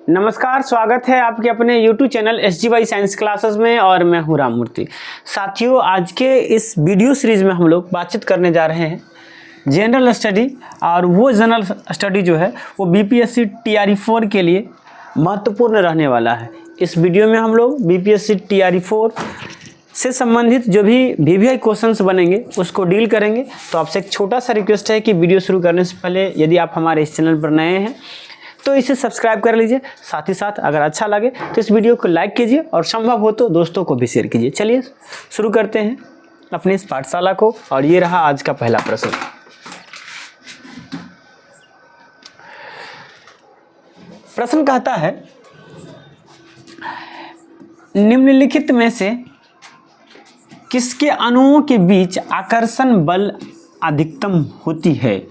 नमस्कार, स्वागत है आपके अपने YouTube channel SGY science classes में और मैं हूँ राम मूर्ति। साथियों, आज के इस वीडियो सीरीज़ में हम लोग बातचीत करने जा रहे हैं जनरल स्टडी। और वो जनरल स्टडी जो है वो BPSC TRE4 के लिए महत्वपूर्ण रहने वाला है। इस वीडियो में हम लोग BPSC TRE4 से संबंधित जो भी VVI क्वेश्चंस बनेंगे उसको डील करेंगे। तो आपसे एक छोटा सा रिक्वेस्ट है कि वीडियो शुरू करने से पहले यदि आप हमारे इस चैनल पर नए हैं तो इसे सब्सक्राइब कर लीजिए। साथ ही साथ अगर अच्छा लगे तो इस वीडियो को लाइक कीजिए और संभव हो तो दोस्तों को भी शेयर कीजिए। चलिए शुरू करते हैं अपनी इस पाठशाला को। और ये रहा आज का पहला प्रश्न। प्रश्न कहता है, निम्नलिखित में से किसके अणुओं के बीच आकर्षण बल अधिकतम होती है?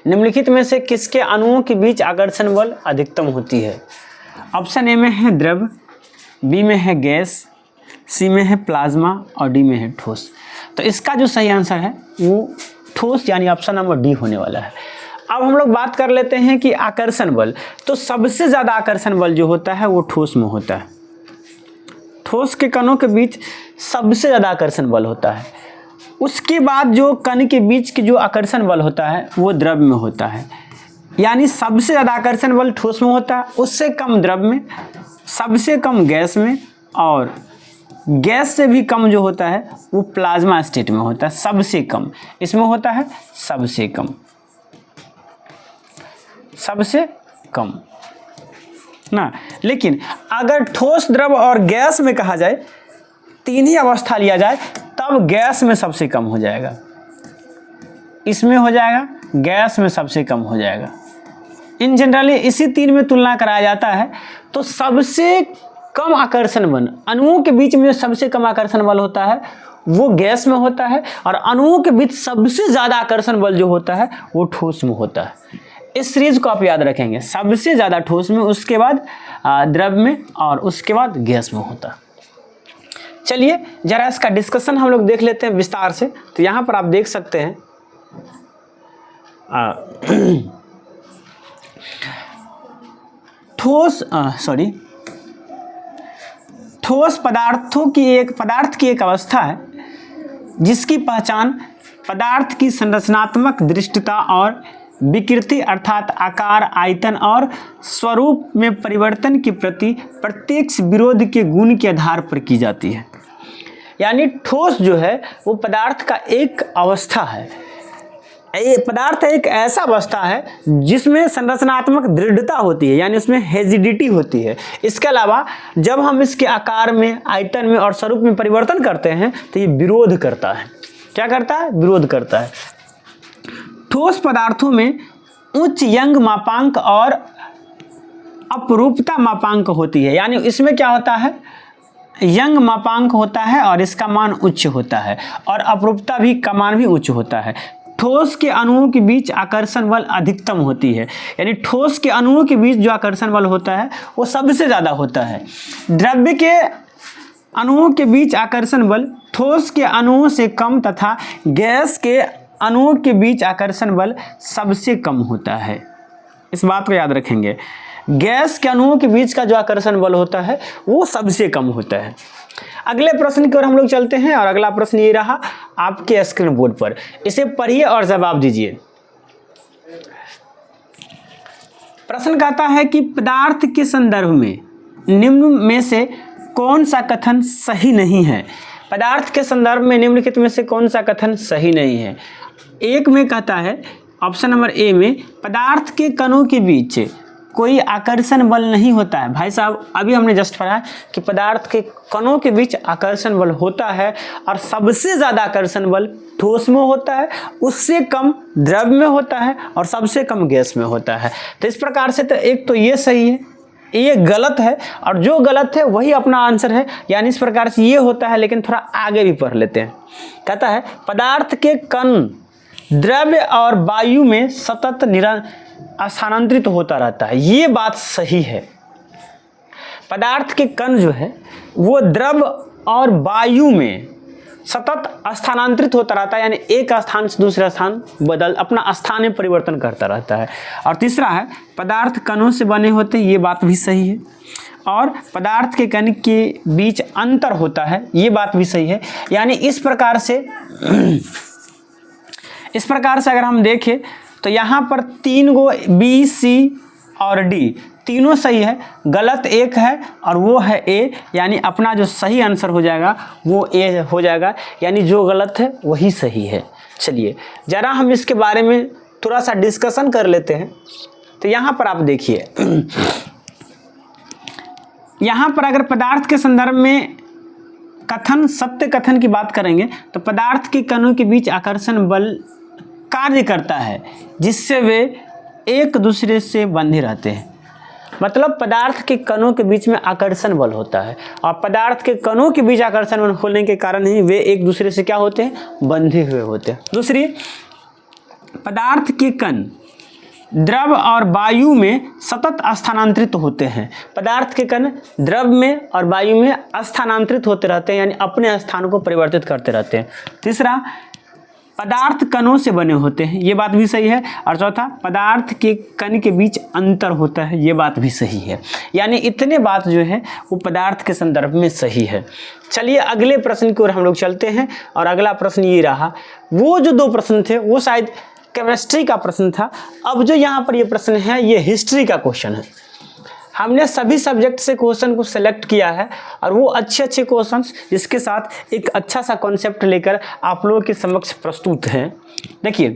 निम्नलिखित में से किसके अणुओं के बीच आकर्षण बल अधिकतम होती है? ऑप्शन ए में है द्रव, बी में है गैस, सी में है प्लाज्मा और डी में है ठोस। तो इसका जो सही आंसर है वो ठोस यानी ऑप्शन नंबर डी होने वाला है। अब हम लोग बात कर लेते हैं कि आकर्षण बल। तो सबसे ज़्यादा आकर्षण बल जो होता है वो ठोस में होता है। ठोस के कणों के बीच सबसे ज़्यादा आकर्षण बल होता है। उसके बाद जो कण के बीच के जो आकर्षण बल होता है वो द्रव में होता है। यानी सबसे ज़्यादा आकर्षण बल ठोस में होता है, उससे कम द्रव में, सबसे कम गैस में, और गैस से भी कम जो होता है वो प्लाज्मा स्टेट में होता है। सबसे कम इसमें होता है, सबसे कम, सबसे कम ना। लेकिन अगर ठोस, द्रव और गैस में कहा जाए, तीन ही अवस्था लिया जाए, तब गैस में सबसे कम हो जाएगा, इसमें हो जाएगा, गैस में सबसे कम हो जाएगा। इन जनरली इसी तीन में तुलना कराया जाता है। तो सबसे कम आकर्षण बल, अणुओं के बीच में सबसे कम आकर्षण बल होता है वो गैस में होता है, और अणुओं के बीच सबसे ज़्यादा आकर्षण बल जो होता है वो ठोस में होता है। इस सीरीज को आप याद रखेंगे, सबसे ज़्यादा ठोस में, उसके बाद द्रव में और उसके बाद गैस में होता है। चलिए जरा इसका डिस्कशन हम लोग देख लेते हैं विस्तार से। तो यहाँ पर आप देख सकते हैं ठोस पदार्थ की एक अवस्था है जिसकी पहचान पदार्थ की संरचनात्मक दृष्टता और विकृति अर्थात आकार, आयतन और स्वरूप में परिवर्तन के प्रति प्रत्यक्ष विरोध के गुण के आधार पर की जाती है। यानी ठोस जो है वो पदार्थ का एक अवस्था है। ये पदार्थ एक ऐसा अवस्था है जिसमें संरचनात्मक दृढ़ता होती है, यानी उसमें हेजिडिटी होती है। इसके अलावा जब हम इसके आकार में, आयतन में और स्वरूप में परिवर्तन करते हैं तो ये विरोध करता है। क्या करता है? विरोध करता है। ठोस पदार्थों में उच्च यंग मापांक और अपरूपता मापांक होती है। यानी इसमें क्या होता है? यंग मापांक होता है और इसका मान उच्च होता है, और अपरूपता भी का मान भी उच्च होता है। ठोस के अणुओं के बीच आकर्षण बल अधिकतम होती है। यानी ठोस के अणुओं के बीच जो आकर्षण बल होता है वो सबसे ज़्यादा होता है। द्रव्य के अणुओं के बीच आकर्षण बल ठोस के अणुओं से कम तथा गैस के अणुओं के बीच आकर्षण बल सबसे कम होता है। इस बात को याद रखेंगे, गैस के अणुओं के बीच का जो आकर्षण बल होता है वो सबसे कम होता है। अगले प्रश्न की ओर हम लोग चलते हैं, और अगला प्रश्न ये रहा आपके स्क्रीन बोर्ड पर। इसे पढ़िए और जवाब दीजिए। प्रश्न कहता है कि पदार्थ के संदर्भ में निम्न में से कौन सा कथन सही नहीं है? पदार्थ के संदर्भ में निम्नलिखित में से कौन सा कथन सही नहीं है? एक में कहता है, ऑप्शन नंबर ए में, पदार्थ के कणों के बीच कोई आकर्षण बल नहीं होता है। भाई साहब, अभी हमने जस्ट पढ़ा कि पदार्थ के कणों के बीच आकर्षण बल होता है, और सबसे ज़्यादा आकर्षण बल ठोस में होता है, उससे कम द्रव में होता है, और सबसे कम गैस में होता है। तो इस प्रकार से तो एक तो ये सही है, ये गलत है, और जो गलत है वही अपना आंसर है। यानी इस प्रकार से ये होता है, लेकिन थोड़ा आगे भी पढ़ लेते हैं। कहता है, पदार्थ के कण द्रव्य और वायु में सतत स्थानांतरित होता रहता है। ये बात सही है। पदार्थ के कण जो है वो द्रव और वायु में सतत स्थानांतरित होता रहता है, यानी एक स्थान से दूसरा स्थान अपना स्थान में परिवर्तन करता रहता है। और तीसरा है पदार्थ कणों से बने होते हैं, ये बात भी सही है। और पदार्थ के कण के बीच अंतर होता है, ये बात भी सही है। यानी इस प्रकार से अगर हम देखें तो यहाँ पर 3 गो बी, सी और डी तीनों सही है, गलत एक है और वो है ए, यानी अपना जो सही आंसर हो जाएगा वो ए हो जाएगा, यानी जो गलत है वही सही है। चलिए ज़रा हम इसके बारे में थोड़ा सा डिस्कशन कर लेते हैं। तो यहाँ पर आप देखिए, यहाँ पर अगर पदार्थ के संदर्भ में कथन, सत्य कथन की बात करेंगे तो पदार्थ के कणों के बीच आकर्षण बल कार्य करता है जिससे वे एक दूसरे से बंधे रहते हैं। मतलब पदार्थ के कणों के बीच में आकर्षण बल होता है और पदार्थ के कणों के बीच आकर्षण बल होने के कारण ही वे एक दूसरे से क्या होते हैं, बंधे हुए होते हैं। दूसरी, पदार्थ के कण द्रव और वायु में सतत स्थानांतरित होते हैं। पदार्थ के कण द्रव में और वायु में स्थानांतरित होते रहते हैं, यानी अपने स्थान को परिवर्तित करते रहते हैं। तीसरा, पदार्थ कणों से बने होते हैं, ये बात भी सही है। और चौथा, पदार्थ के कण के बीच अंतर होता है, ये बात भी सही है। यानी इतने बात जो है वो पदार्थ के संदर्भ में सही है। चलिए अगले प्रश्न की ओर हम लोग चलते हैं। और अगला प्रश्न ये रहा, वो जो 2 प्रश्न थे वो शायद केमिस्ट्री का प्रश्न था। अब जो यहाँ पर ये प्रश्न है ये हिस्ट्री का क्वेश्चन है। हमने सभी सब्जेक्ट से क्वेश्चन को सिलेक्ट किया है और वो अच्छे क्वेश्चंस जिसके साथ एक अच्छा सा कॉन्सेप्ट लेकर आप लोगों के समक्ष प्रस्तुत हैं। देखिए,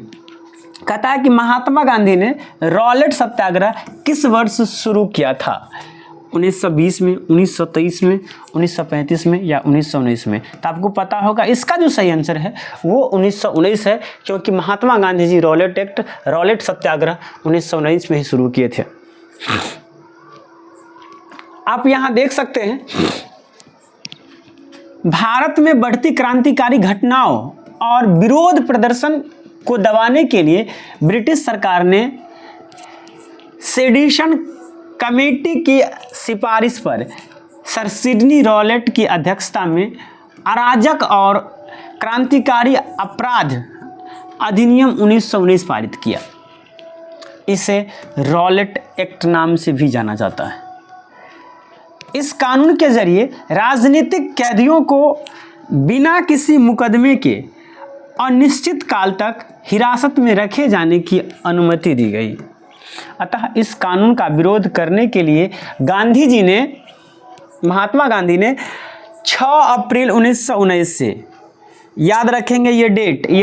कहता है कि महात्मा गांधी ने रॉलेट सत्याग्रह किस वर्ष शुरू किया था? 1920 में, 1923 में, 1935 में या 1919 में? तो आपको पता होगा इसका जो सही आंसर है वो 1919 है, क्योंकि महात्मा गांधी जी रॉलेट सत्याग्रह 1919 में ही शुरू किए थे। आप यहाँ देख सकते हैं, भारत में बढ़ती क्रांतिकारी घटनाओं और विरोध प्रदर्शन को दबाने के लिए ब्रिटिश सरकार ने सेडिशन कमेटी की सिफारिश पर सर सिडनी रॉलेट की अध्यक्षता में अराजक और क्रांतिकारी अपराध अधिनियम 1919 पारित किया। इसे रॉलेट एक्ट नाम से भी जाना जाता है। इस कानून के जरिए राजनीतिक कैदियों को बिना किसी मुकदमे के अनिश्चित काल तक हिरासत में रखे जाने की अनुमति दी गई। अतः इस कानून का विरोध करने के लिए महात्मा गांधी ने 6 अप्रैल 1919 से, याद रखेंगे ये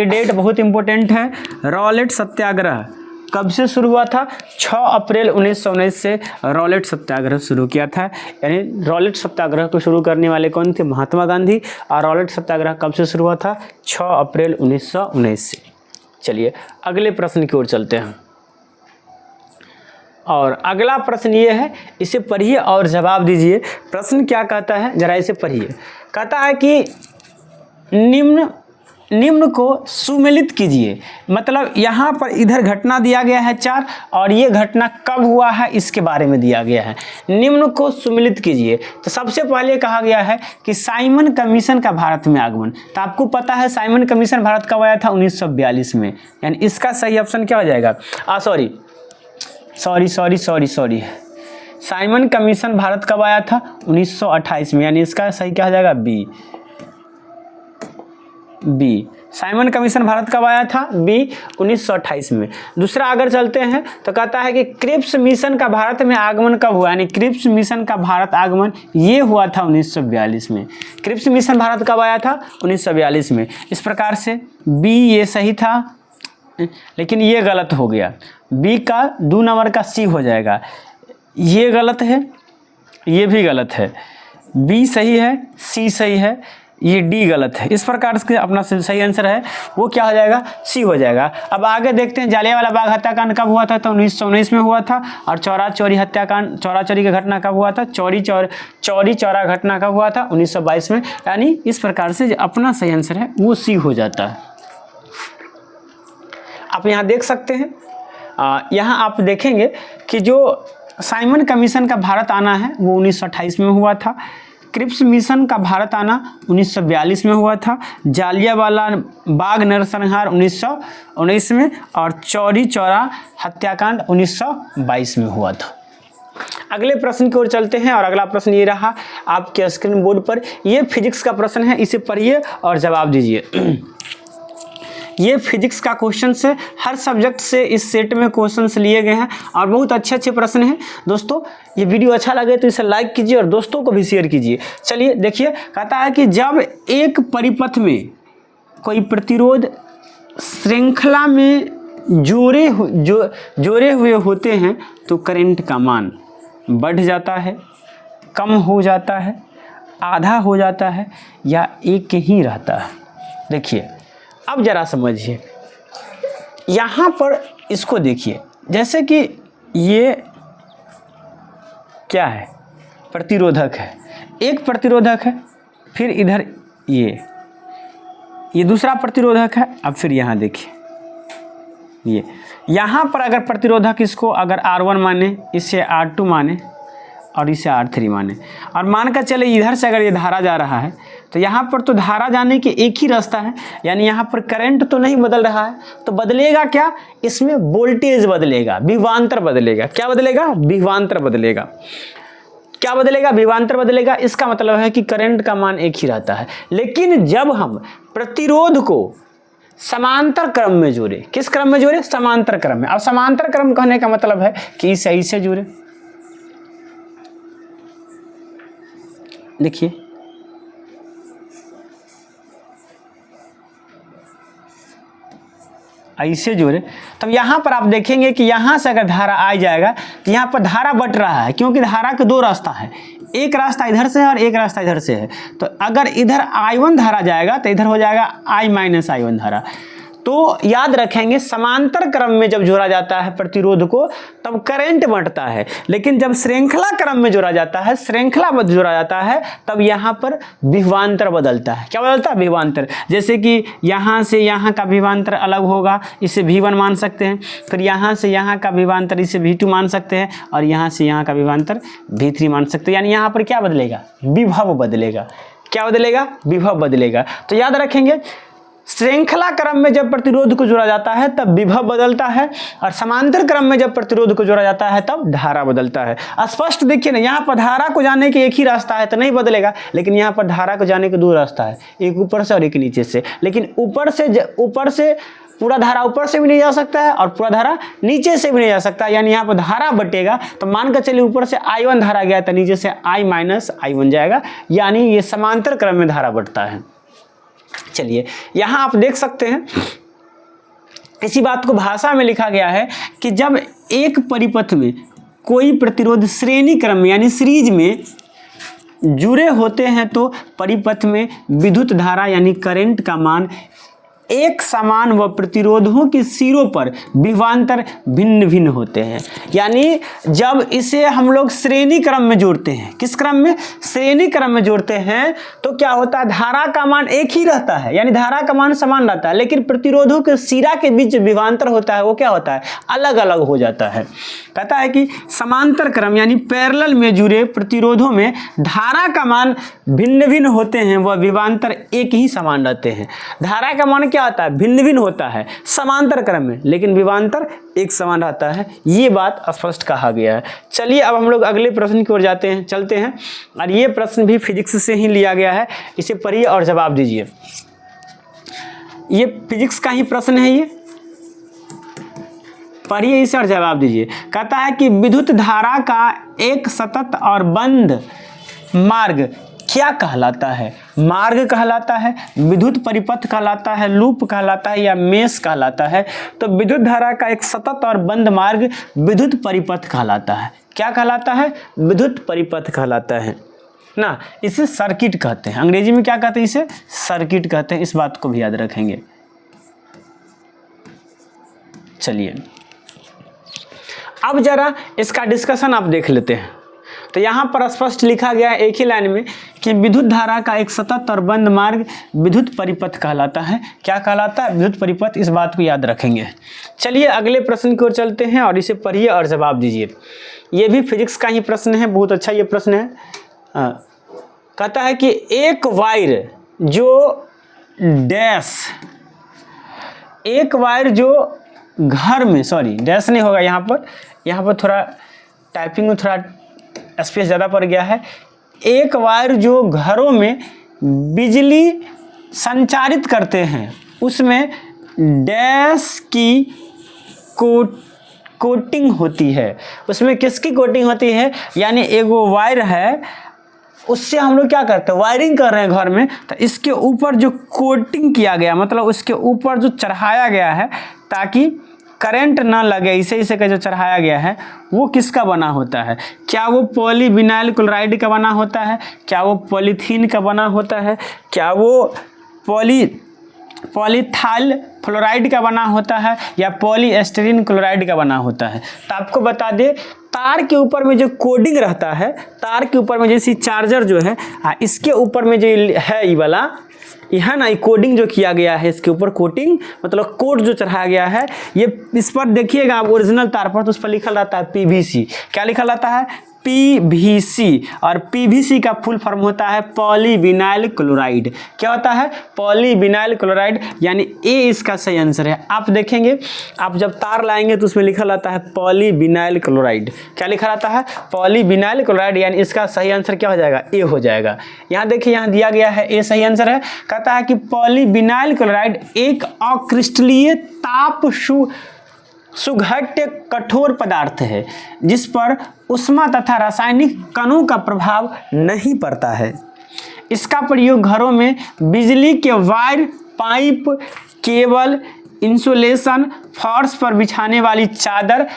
डेट बहुत इंपॉर्टेंट है। रॉलेट सत्याग्रह कब से शुरू हुआ था? 6 अप्रैल 1919 से रॉलेट सत्याग्रह शुरू किया था। यानी रॉलेट सत्याग्रह को शुरू करने वाले कौन थे? महात्मा गांधी। और रॉलेट सत्याग्रह कब से शुरू हुआ था? 6 अप्रैल 1919 से। चलिए अगले प्रश्न की ओर चलते हैं। और अगला प्रश्न ये है, इसे पढ़िए और जवाब दीजिए। प्रश्न क्या कहता है, जरा इसे पढ़िए। कहता है कि निम्न को सुमेलित कीजिए। मतलब यहाँ पर इधर घटना दिया गया है 4 और ये घटना कब हुआ है इसके बारे में दिया गया है। निम्न को सुमेलित कीजिए। तो सबसे पहले कहा गया है कि साइमन कमीशन का भारत में आगमन। तो आपको पता है साइमन कमीशन भारत कब आया था? 1942 में। यानी इसका सही ऑप्शन क्या हो जाएगा? सॉरी साइमन कमीशन भारत कब आया था? 1928 में। यानी इसका सही क्या हो जाएगा? बी। साइमन कमीशन भारत कब आया था? बी, 1928 में। दूसरा अगर चलते हैं तो कहता है कि क्रिप्स मिशन का भारत में आगमन कब हुआ? यानी क्रिप्स मिशन का भारत आगमन ये हुआ था 1942 में। क्रिप्स मिशन भारत कब आया था? 1942 में। इस प्रकार से बी ये सही था, लेकिन ये गलत हो गया। बी का 2 नंबर का सी हो जाएगा। ये गलत है, ये भी गलत है। बी सही है, सी सही है, ये डी गलत है। इस प्रकार से अपना सही आंसर है वो क्या हो जाएगा? सी हो जाएगा। अब आगे देखते हैं, जालियांवाला बाग हत्याकांड कब हुआ था? तो 1919 में हुआ था। और चौरा चोरी की घटना कब हुआ था? चौरी चौरा घटना कब हुआ था? 1922 में। यानी इस प्रकार से जो अपना सही आंसर है वो सी हो जाता है। आप यहाँ देख सकते हैं, यहाँ आप देखेंगे कि जो साइमन कमीशन का भारत आना है वो 1928 में हुआ था। क्रिप्स मिशन का भारत आना 1942 में हुआ था। जालियांवाला बाग नरसंहार 1919 में, और चौरी चौरा हत्याकांड 1922 में हुआ था। अगले प्रश्न की ओर चलते हैं और अगला प्रश्न ये रहा आपके स्क्रीन बोर्ड पर। ये फिजिक्स का प्रश्न है, इसे पढ़िए और जवाब दीजिए। ये फिजिक्स का क्वेश्चन है, हर सब्जेक्ट से इस सेट में क्वेश्चंस लिए गए हैं और बहुत अच्छे प्रश्न हैं। दोस्तों ये वीडियो अच्छा लगे तो इसे लाइक कीजिए और दोस्तों को भी शेयर कीजिए। चलिए देखिए, कहता है कि जब एक परिपथ में कोई प्रतिरोध श्रृंखला में जोड़े हुए होते हैं तो करंट का मान बढ़ जाता है, कम हो जाता है, आधा हो जाता है या एक ही रहता है। देखिए अब ज़रा समझिए, यहाँ पर इसको देखिए, जैसे कि ये क्या है, प्रतिरोधक है, एक प्रतिरोधक है, फिर इधर ये दूसरा प्रतिरोधक है। अब फिर यहाँ देखिए, ये यहाँ पर अगर प्रतिरोधक इसको अगर R1 माने, इसे R2 माने और इसे R3 माने, और मान कर चले इधर से अगर ये धारा जा रहा है तो यहाँ पर तो धारा जाने के एक ही रास्ता है, यानी यहाँ पर करंट तो नहीं बदल रहा है, तो बदलेगा क्या, इसमें वोल्टेज बदलेगा, विभवांतर बदलेगा। क्या बदलेगा, विभवांतर बदलेगा। क्या बदलेगा, विभवांतर बदलेगा। इसका मतलब है कि करंट का मान एक ही रहता है। लेकिन जब हम प्रतिरोध को समांतर क्रम में जोड़े, किस क्रम में जोड़े, समांतर क्रम में। अब समांतर क्रम कहने का मतलब है कि इसे ऐसे जोड़े, देखिए ऐसे जोड़े, तब यहाँ पर आप देखेंगे कि यहाँ से अगर धारा आ जाएगा तो यहाँ पर धारा बट रहा है, क्योंकि धारा के दो रास्ता है, एक रास्ता इधर से है और एक रास्ता इधर से है। तो अगर इधर I1 धारा जाएगा तो इधर हो जाएगा I-I1 धारा। तो याद रखेंगे, समांतर क्रम में जब जोड़ा जाता है प्रतिरोध को तब करंट बढ़ता है, लेकिन जब श्रृंखला क्रम में जोड़ा जाता है, श्रृंखलाबद्ध जोड़ा जाता है, तब यहाँ पर विभवांतर बदलता है। क्या बदलता है, विभवांतर। जैसे कि यहाँ से यहाँ का विभवांतर अलग होगा, इसे V1 मान सकते हैं, फिर यहाँ से यहाँ का विभवांतर इसे V2 मान सकते हैं, और यहाँ से यहाँ का विभवांतर V3 मान सकते हैं। यानी यहाँ पर क्या बदलेगा, विभव बदलेगा। क्या बदलेगा, विभव बदलेगा। तो याद रखेंगे, श्रृंखला क्रम में जब प्रतिरोध को जोड़ा जाता है तब विभव बदलता है, और समांतर क्रम में जब प्रतिरोध को जोड़ा जाता है तब धारा बदलता है। स्पष्ट देखिए ना, यहाँ पर धारा को जाने के एक ही रास्ता है तो नहीं बदलेगा, लेकिन यहाँ पर धारा को जाने के दो रास्ता है, एक ऊपर से और एक नीचे से। लेकिन ऊपर से पूरा धारा ऊपर से भी नहीं जा सकता है और पूरा धारा नीचे से भी नहीं जा सकता, यानी यहाँ पर धारा बटेगा। तो मान कर चलिए ऊपर से I1 धारा गया तो नीचे से I-I1 जाएगा, यानी ये समांतर क्रम में धारा बढ़ता है। चलिए यहाँ आप देख सकते हैं, इसी बात को भाषा में लिखा गया है कि जब एक परिपथ में कोई प्रतिरोध श्रेणी क्रम में यानी सीरीज में जुड़े होते हैं तो परिपथ में विद्युत धारा यानी करंट का मान एक समान व प्रतिरोधों के सिरों पर विभवांतर भिन्न भिन्न होते हैं। यानी जब इसे हम लोग श्रेणी क्रम में जोड़ते हैं, किस क्रम में, श्रेणी क्रम में जोड़ते हैं, तो क्या होता है, धारा का मान एक ही रहता है, यानी धारा का मान समान रहता है, लेकिन प्रतिरोधों के सिरा के बीच विभवांतर होता है वो क्या होता है, अलग अलग हो जाता है। कहता है कि समांतर क्रम यानी पैरेलल में जुड़े प्रतिरोधों में धारा का मान भिन्न भिन्न होते हैं, वह विभवांतर एक ही समान रहते हैं। धारा का मान क्या होता है, भिन्न भिन्न होता है समांतर क्रम में, लेकिन विभवांतर एक समान रहता है। ये बात स्पष्ट कहा गया है। चलिए अब हम लोग अगले प्रश्न की ओर चलते हैं, और ये प्रश्न भी फिजिक्स से ही लिया गया है, इसे पढ़िए और जवाब दीजिए। ये फिजिक्स का ही प्रश्न है, ये पढ़िए इसे और जवाब दीजिए। कहता है कि विद्युत धारा का एक सतत और बंद मार्ग क्या कहलाता है, मार्ग कहलाता है, विद्युत परिपथ कहलाता है, लूप कहलाता है, या मेष कहलाता है। तो विद्युत धारा का एक सतत और बंद मार्ग विद्युत परिपथ कहलाता है। क्या कहलाता है, विद्युत परिपथ कहलाता है ना। इसे सर्किट कहते हैं, अंग्रेजी में क्या कहते हैं, इसे सर्किट कहते हैं। इस बात को भी याद रखेंगे। चलिए अब जरा इसका डिस्कशन आप देख लेते हैं। तो यहाँ पर स्पष्ट लिखा गया है एक ही लाइन में कि विद्युत धारा का एक सतत और बंद मार्ग विद्युत परिपथ कहलाता है। क्या कहलाता है, विद्युत परिपथ। इस बात को याद रखेंगे। चलिए अगले प्रश्न की ओर चलते हैं और इसे पढ़िए और जवाब दीजिए। ये भी फिजिक्स का ही प्रश्न है, बहुत अच्छा ये प्रश्न है। कहता है कि एक वायर जो घर में, सॉरी डैश नहीं होगा यहाँ पर थोड़ा टाइपिंग में थोड़ा स्पेस ज़्यादा पड़ गया है। एक वायर जो घरों में बिजली संचारित करते हैं उसमें डैश की कोटिंग होती है। उसमें किसकी कोटिंग होती है? यानी एक वो वायर है, उससे हम लोग क्या करते हैं, वायरिंग कर रहे हैं घर में, तो इसके ऊपर जो कोटिंग किया गया, मतलब उसके ऊपर जो चढ़ाया गया है ताकि करंट ना लगे, इसे का जो चढ़ाया गया है वो किसका बना होता है? क्या वो पॉलीविनाइल क्लोराइड का बना होता है? क्या वो पॉलीथीन का बना होता है? क्या वो पॉलीथाइल फ्लोराइड का बना होता है? या पॉलीएस्टरीन क्लोराइड का बना होता है? तो आपको बता दें, तार के ऊपर में जो कोडिंग रहता है, तार के ऊपर में जैसे चार्जर जो है, इसके ऊपर में जो है ये वाला, यहाँ ना ये कोडिंग जो किया गया है, इसके ऊपर कोटिंग मतलब कोट जो चढ़ाया गया है, ये इस पर देखिएगा आप ओरिजिनल तार पर, तो उस पर लिखा रहता है पीवीसी। क्या लिखा रहता है? पीवीसी। और पीवीसी का फुल फॉर्म होता है पॉलीविनाइल क्लोराइड। क्या होता है? पॉलीविनाइल क्लोराइड, यानी ए इसका सही आंसर है। आप देखेंगे, आप जब तार लाएंगे तो उसमें लिखा रहता है पॉलीविनाइल क्लोराइड। क्या लिखा रहता है? पॉलीविनाइल क्लोराइड, यानी इसका सही आंसर क्या हो जाएगा? ए हो जाएगा। यहाँ देखिए, यहाँ दिया गया है ए सही आंसर है। कहता है कि पॉलीविनाइल क्लोराइड एक अक्रिस्टलीय ताप सुघट्य कठोर पदार्थ है जिस पर ऊष्मा तथा रासायनिक कणों का प्रभाव नहीं पड़ता है। इसका प्रयोग घरों में बिजली के वायर, पाइप, केबल, इंसुलेशन, फर्श पर बिछाने वाली चादर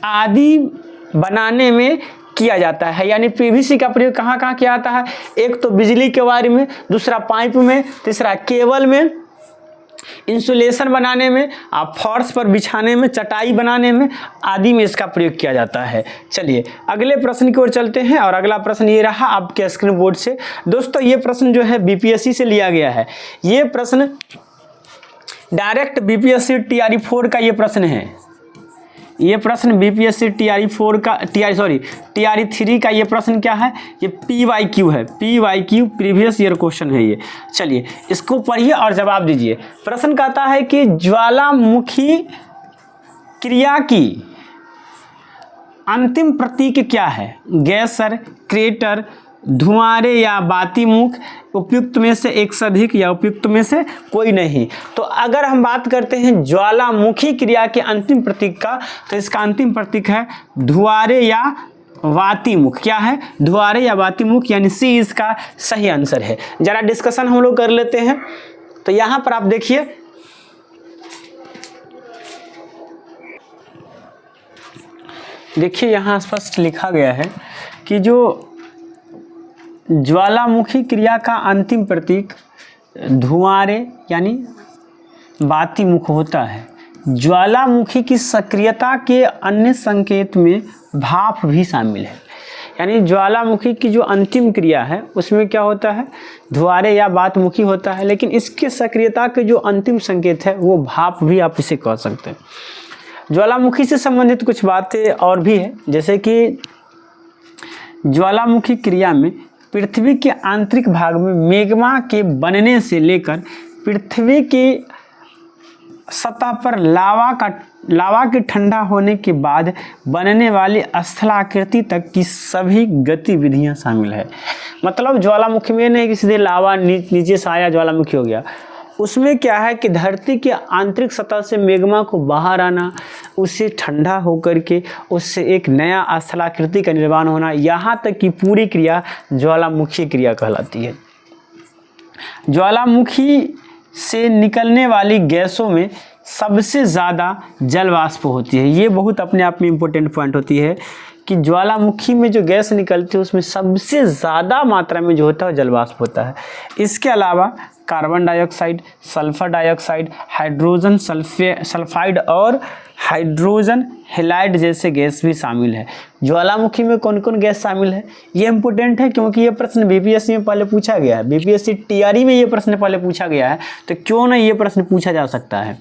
आदि बनाने में किया जाता है। यानी पीवीसी का प्रयोग कहाँ कहाँ किया जाता है? एक तो बिजली के वायर में, दूसरा पाइप में, तीसरा केबल में, इंसुलेशन बनाने में, आप फर्श पर बिछाने में, चटाई बनाने में आदि में इसका प्रयोग किया जाता है। चलिए अगले प्रश्न की ओर चलते हैं, और अगला प्रश्न ये रहा आपके स्क्रीन बोर्ड से। दोस्तों ये प्रश्न जो है बीपीएससी से लिया गया है। ये प्रश्न डायरेक्ट बीपीएससी टीआरई 4 का ये प्रश्न है। ये प्रश्न बीपीएससी टीआरई 3 का ये प्रश्न क्या है? ये पीवाईक्यू है। पीवाईक्यू प्रीवियस ईयर क्वेश्चन है ये। चलिए इसको पढ़िए और जवाब दीजिए। प्रश्न कहता है कि ज्वालामुखी क्रिया की अंतिम प्रतीक क्या है? गैसर, क्रेटर, धुआंरे या बातीमुख, उपयुक्त में से एक से अधिक या उपयुक्त में से कोई नहीं। तो अगर हम बात करते हैं ज्वालामुखी क्रिया के अंतिम प्रतीक का, तो इसका अंतिम प्रतीक है धुआंरे या वातीमुख। क्या है? धुआंरे या वातीमुख, यानी सी इसका सही आंसर है। जरा डिस्कशन हम लोग कर लेते हैं। तो यहाँ पर आप देखिए यहाँ स्पष्ट लिखा गया है कि जो ज्वालामुखी क्रिया का अंतिम प्रतीक धुआंरे यानी बातीमुख होता है। ज्वालामुखी की सक्रियता के अन्य संकेत में भाप भी शामिल है। यानी ज्वालामुखी की जो अंतिम क्रिया है उसमें क्या होता है? धुआंरे या बातमुखी होता है, लेकिन इसके सक्रियता के जो अंतिम संकेत है वो भाप भी आप इसे कह सकते हैं। ज्वालामुखी से संबंधित कुछ बातें और भी है, जैसे कि ज्वालामुखी क्रिया में पृथ्वी के आंतरिक भाग में मैग्मा के बनने से लेकर पृथ्वी की सतह पर लावा के ठंडा होने के बाद बनने वाली स्थलाकृति तक की सभी गतिविधियां शामिल है। मतलब ज्वालामुखी में नहीं कि सीधे लावा नीचे से आया ज्वालामुखी हो गया। उसमें क्या है कि धरती के आंतरिक सतह से मैग्मा को बाहर आना, उससे ठंडा होकर के उससे एक नया स्थलाकृति का निर्माण होना, यहाँ तक की पूरी क्रिया ज्वालामुखी क्रिया कहलाती है। ज्वालामुखी से निकलने वाली गैसों में सबसे ज़्यादा जल वाष्प होती है। ये बहुत अपने आप में इम्पोर्टेंट पॉइंट होती है कि ज्वालामुखी में जो गैस निकलती है उसमें सबसे ज़्यादा मात्रा में जो होता है जल वाष्प होता है। इसके अलावा carbon dioxide, sulphur dioxide, hydrogen sulphide और हाइड्रोजन हैलाइड जैसे गैस भी शामिल है। ज्वालामुखी में कौन कौन गैस शामिल है? ये इंपॉर्टेंट है क्योंकि ये प्रश्न बीपीएससी में पहले पूछा गया है। बीपीएससी टीआरई में ये प्रश्न पहले पूछा गया है, तो क्यों ना ये प्रश्न पूछा जा सकता है।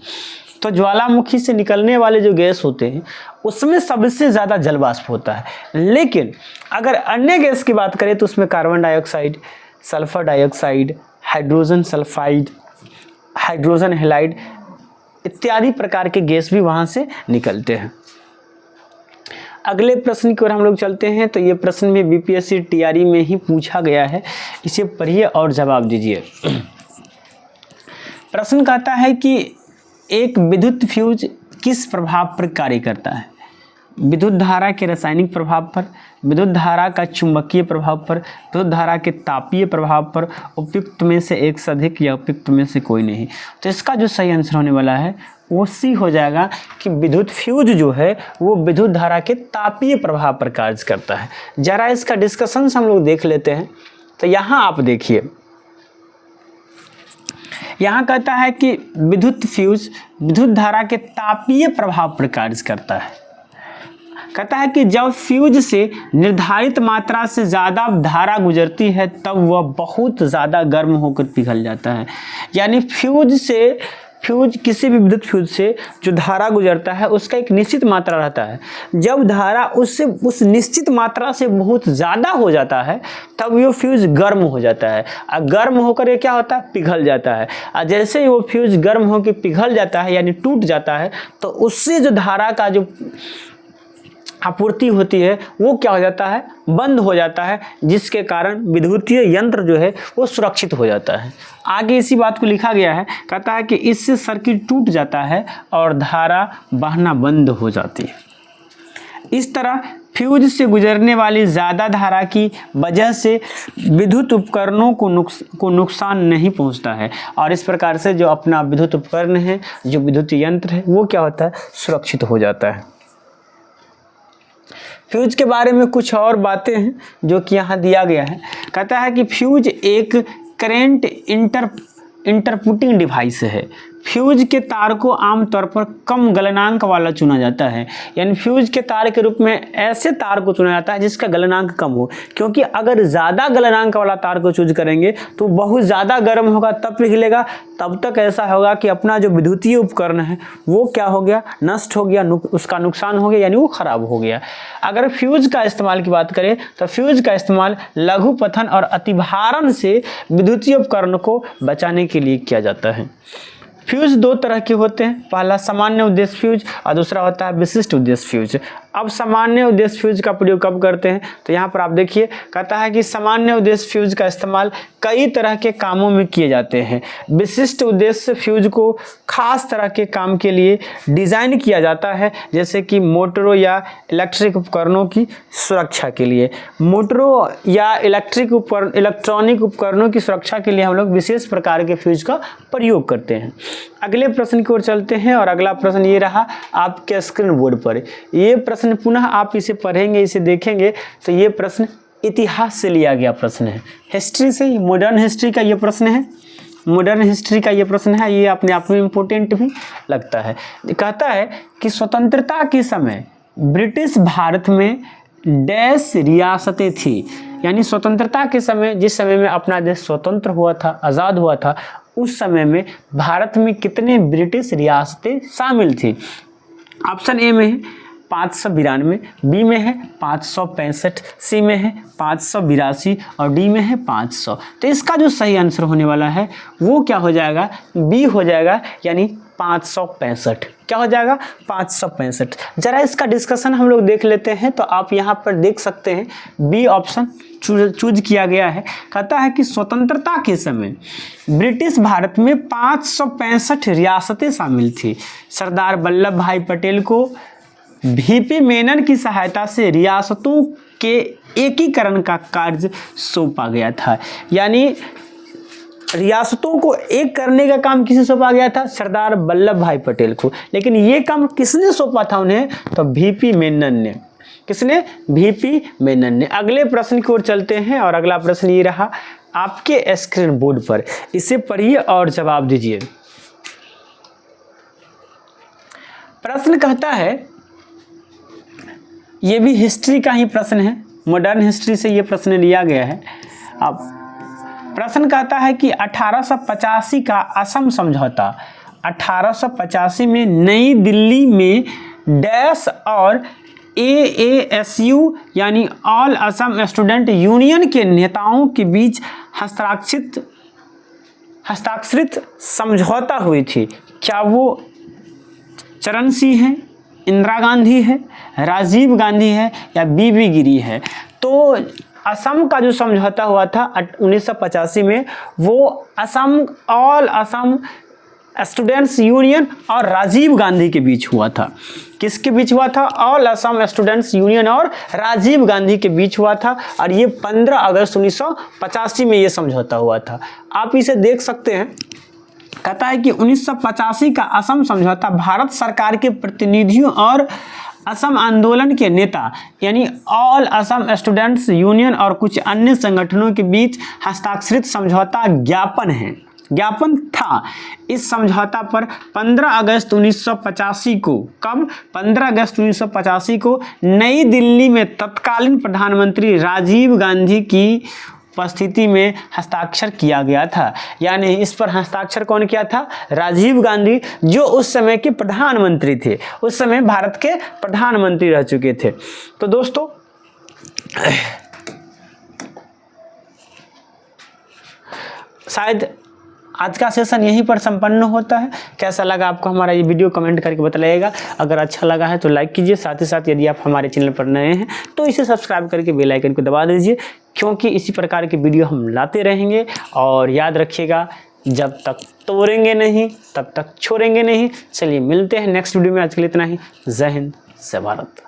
तो ज्वालामुखी से निकलने वाले जो गैस होते हैं उसमें सबसे ज़्यादा जल वाष्प होता है। लेकिन अगर अन्य गैस की बात करें तो उसमें carbon dioxide, sulphur dioxide, hydrogen sulphide, hydrogen halide इत्यादि प्रकार के गैस भी वहाँ से निकलते हैं। अगले प्रश्न की ओर हम लोग चलते हैं। तो ये प्रश्न भी बीपीएससी टीआरई में ही पूछा गया है, इसे पढ़िए और जवाब दीजिए। प्रश्न कहता है कि एक विद्युत फ्यूज किस प्रभाव पर कार्य करता है? विद्युत धारा के रासायनिक प्रभाव पर, विद्युत धारा का चुंबकीय प्रभाव पर, विद्युत धारा के तापीय प्रभाव पर, उपयुक्त में से एक से अधिक या उपयुक्त में से कोई नहीं। तो इसका जो सही आंसर होने वाला है वो सी हो जाएगा कि विद्युत फ्यूज जो है वो विद्युत धारा के तापीय प्रभाव पर कार्य करता है। जरा इसका डिस्कशन हम लोग देख लेते हैं। तो यहाँ आप देखिए, यहाँ कहता है कि विद्युत फ्यूज विद्युत धारा के तापीय प्रभाव पर कार्य करता है। कहता है कि जब फ्यूज से निर्धारित मात्रा से ज़्यादा धारा गुजरती है तब वह बहुत ज़्यादा गर्म होकर पिघल जाता है। यानी फ्यूज किसी भी विद्युत फ्यूज से जो धारा गुजरता है उसका एक निश्चित मात्रा रहता है। जब धारा उससे उस निश्चित मात्रा से बहुत ज़्यादा हो जाता है तब वो फ्यूज गर्म हो जाता है, और गर्म होकर ये क्या होता है, पिघल जाता है। और जैसे ही वो फ्यूज गर्म होकर पिघल जाता है यानी टूट जाता है तो उससे जो धारा का जो आपूर्ति होती है वो क्या हो जाता है, बंद हो जाता है, जिसके कारण विद्युतीय यंत्र जो है वो सुरक्षित हो जाता है। आगे इसी बात को लिखा गया है, कहता है कि इससे सर्किट टूट जाता है और धारा बहना बंद हो जाती है। इस तरह फ्यूज से गुजरने वाली ज़्यादा धारा की वजह से विद्युत उपकरणों को नुकसान नहीं पहुंचता है, और इस प्रकार से जो अपना विद्युत उपकरण है, जो विद्युत यंत्र है, वो क्या होता है, सुरक्षित हो जाता है। फ्यूज के बारे में कुछ और बातें हैं जो कि यहाँ दिया गया है। कहता है कि फ्यूज एक करेंट इंटरपुटिंग डिवाइस है। फ्यूज के तार को आमतौर पर कम गलनांक वाला चुना जाता है। यानी फ्यूज के तार के रूप में ऐसे तार को चुना जाता है जिसका गलनांक कम हो, क्योंकि अगर ज़्यादा गलनांक वाला तार को चूज करेंगे तो बहुत ज़्यादा गर्म होगा, तब पिघलेगा। तब तक ऐसा होगा कि अपना जो विद्युतीय उपकरण है वो क्या हो गया, नष्ट हो गया, उसका नुकसान हो गया, यानी वो खराब हो गया। अगर फ्यूज का इस्तेमाल की बात करें तो फ्यूज का इस्तेमाल लघु पतन और अतिभारण से विद्युतीय उपकरण को बचाने के लिए किया जाता है। फ्यूज दो तरह के होते हैं, पहला सामान्य उद्देश्य फ्यूज और दूसरा होता है विशिष्ट उद्देश्य फ्यूज। अब सामान्य उद्देश्य फ्यूज का प्रयोग कब करते हैं, तो यहाँ पर आप देखिए, कहता है कि सामान्य उद्देश्य फ्यूज का इस्तेमाल कई तरह के कामों में किए जाते हैं। विशिष्ट उद्देश्य फ्यूज को खास तरह के काम के लिए डिज़ाइन किया जाता है, जैसे कि मोटरों या इलेक्ट्रिक उपकरणों की सुरक्षा के लिए। मोटरों या इलेक्ट्रॉनिक उपकरणों की सुरक्षा के लिए हम लोग विशेष प्रकार के फ्यूज का प्रयोग करते हैं। अगले प्रश्न की ओर चलते हैं, और अगला प्रश्न ये रहा आपके स्क्रीन बोर्ड पर। ये प्रश्न पुनः आप इसे पढ़ेंगे, इसे देखेंगे तो ये प्रश्न इतिहास से लिया गया प्रश्न है, हिस्ट्री से, मॉडर्न हिस्ट्री का ये प्रश्न है, मॉडर्न हिस्ट्री का ये प्रश्न है। ये अपने आप में इम्पोर्टेंट भी लगता है। कहता है कि स्वतंत्रता के समय ब्रिटिश भारत में डैश रियासतें थी। यानी स्वतंत्रता के समय, जिस समय में अपना देश स्वतंत्र हुआ था, आज़ाद हुआ था, उस समय में भारत में कितने ब्रिटिश रियासतें शामिल थी। ऑप्शन ए में है 592, बी में है 565, सी में है 582 और डी में है 500। तो इसका जो सही आंसर होने वाला है वो क्या हो जाएगा, बी हो जाएगा, यानी 565। क्या हो जाएगा, 565। जरा इसका डिस्कशन हम लोग देख लेते हैं। तो आप यहाँ पर देख सकते हैं बी ऑप्शन चूज किया गया है। कहता है कि स्वतंत्रता के समय ब्रिटिश भारत में 565 रियासतें शामिल थी। सरदार वल्लभ भाई पटेल को वीपी मेनन की सहायता से रियासतों के एकीकरण का कार्य सौंपा गया था। यानी रियासतों को एक करने का काम किसे सौंपा गया था, सरदार वल्लभ भाई पटेल को। लेकिन ये काम किसने सौंपा था उन्हें, तो वीपी मेनन ने। किसने, वीपी मेनन ने। अगले प्रश्न की ओर चलते हैं, और अगला प्रश्न ये रहा आपके स्क्रीन बोर्ड पर, इसे पढ़िए और जवाब दीजिए। प्रश्न कहता है, ये भी हिस्ट्री का ही प्रश्न है, मॉडर्न हिस्ट्री से ये प्रश्न लिया गया है। अब प्रश्न कहता है कि 1885 का असम समझौता, 1885 में नई दिल्ली में डैश और AASU यानी ऑल असम स्टूडेंट यूनियन के नेताओं के बीच हस्ताक्षरित समझौता हुई थी? क्या वो चरण सिंह है, इंदिरा गांधी है, राजीव गांधी है या बीबी गिरी है? तो असम का जो समझौता हुआ था 1985 में, वो ऑल असम स्टूडेंट्स यूनियन और राजीव गांधी के बीच हुआ था। किसके बीच हुआ था? ऑल असम स्टूडेंट्स यूनियन और राजीव गांधी के बीच हुआ था, और ये 15 अगस्त 1985 में ये समझौता हुआ था। आप इसे देख सकते हैं, कहता है कि 1985 का असम समझौता भारत सरकार के प्रतिनिधियों और असम आंदोलन के नेता यानी ऑल असम स्टूडेंट्स यूनियन और कुछ अन्य संगठनों के बीच हस्ताक्षरित समझौता ज्ञापन था। इस समझौता पर 15 अगस्त 1985 को, कब? 15 अगस्त 1985 को नई दिल्ली में तत्कालीन प्रधानमंत्री राजीव गांधी की उपस्थिति में हस्ताक्षर किया गया था। यानी इस पर हस्ताक्षर कौन किया था? राजीव गांधी, जो उस समय के प्रधानमंत्री थे, उस समय भारत के प्रधानमंत्री रह चुके थे। तो दोस्तों, शायद आज का सेशन यहीं पर संपन्न होता है। कैसा लगा आपको हमारा ये वीडियो, कमेंट करके बताइएगा। अगर अच्छा लगा है तो लाइक कीजिए, साथ ही साथ यदि आप हमारे चैनल पर नए हैं तो इसे सब्सक्राइब करके बेल आइकन को दबा दीजिए, क्योंकि इसी प्रकार के वीडियो हम लाते रहेंगे। और याद रखिएगा, जब तक तोड़ेंगे नहीं तब तक छोड़ेंगे नहीं। चलिए मिलते हैं नेक्स्ट वीडियो में। आज के लिए इतना ही। जय हिंद, जय भारत।